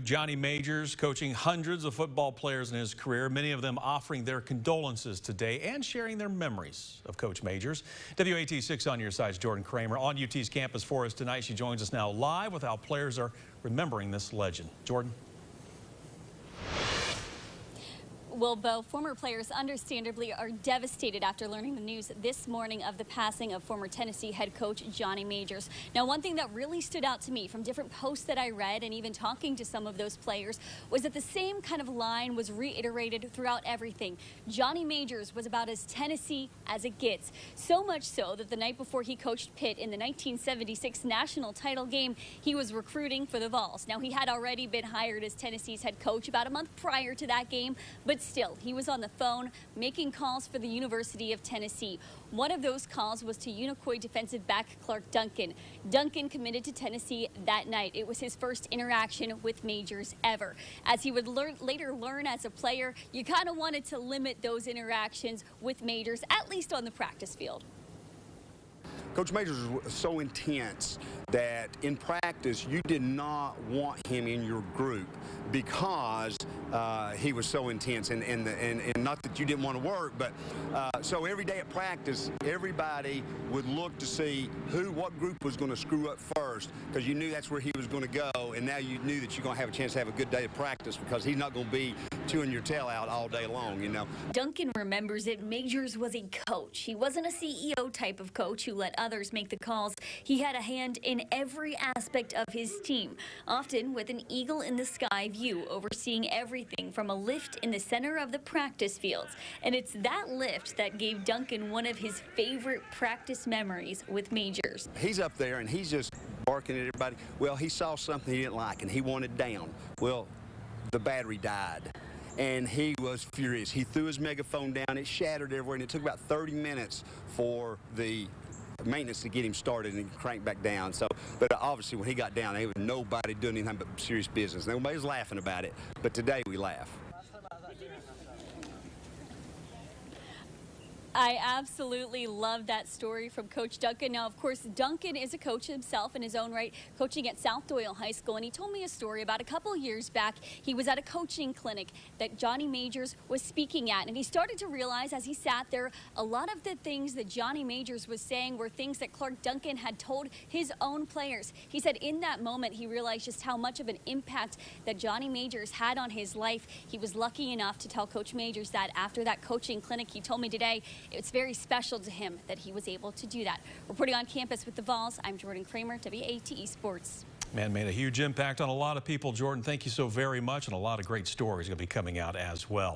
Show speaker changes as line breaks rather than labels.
Johnny Majors coaching hundreds of football players in his career, many of them offering their condolences today and sharing their memories of Coach Majors. WATE 6 on your side's Jordan Kramer on UT's campus for us tonight. She joins us now live with how players are remembering this legend. Jordan.
Well, Bo, former players understandably are devastated after learning the news this morning of the passing of former Tennessee head coach Johnny Majors. Now, one thing that really stood out to me from different posts that I read and even talking to some of those players was that the same kind of line was reiterated throughout everything. Johnny Majors was about as Tennessee as it gets. So much so that the night before he coached Pitt in the 1976 national title game, he was recruiting for the Vols. Now, he had already been hired as Tennessee's head coach about a month prior to that game, but still, he was on the phone making calls for the University of Tennessee. One of those calls was to Unicoi defensive back Clark Duncan. Duncan committed to Tennessee that night. It was his first interaction with Majors ever. As he would later learn as a player, you kind of wanted to limit those interactions with Majors, at least on the practice field.
Coach Majors was so intense that in practice you did not want him in your group because he was so intense, and not that you didn't want to work, but so every day at practice everybody would look to see what group was going to screw up first, because you knew that's where he was going to go, and now you knew that you're going to have a chance to have a good day of practice because he's not going to be chewing your tail out all day long, you know.
Duncan remembers that Majors was a coach. He wasn't a CEO type of coach who let others make the calls. He had a hand in every aspect of his team, often with an eagle in the sky view, overseeing everything from a lift in the center of the practice fields. And it's that lift that gave Duncan one of his favorite practice memories with Majors.
He's up there and he's just barking at everybody. Well, he saw something he didn't like and he wanted down. Well, the battery died. And he was furious. He threw his megaphone down. It shattered everywhere, and it took about 30 minutes for the maintenance to get him started and crank back down. So, but obviously when he got down, there was nobody doing anything but serious business. Nobody was laughing about it, but today we laugh.
I absolutely love that story from Coach Duncan. Now, of course, Duncan is a coach himself in his own right, coaching at South Doyle High School, and he told me a story about a couple years back. He was at a coaching clinic that Johnny Majors was speaking at, and he started to realize as he sat there, a lot of the things that Johnny Majors was saying were things that Clark Duncan had told his own players. He said in that moment, he realized just how much of an impact that Johnny Majors had on his life. He was lucky enough to tell Coach Majors that after that coaching clinic. He told me today it's very special to him that he was able to do that. Reporting on campus with the Vols, I'm Jordan Kramer, WATE Sports.
Man, made a huge impact on a lot of people. Jordan, thank you so very much, and a lot of great stories going to be coming out as well.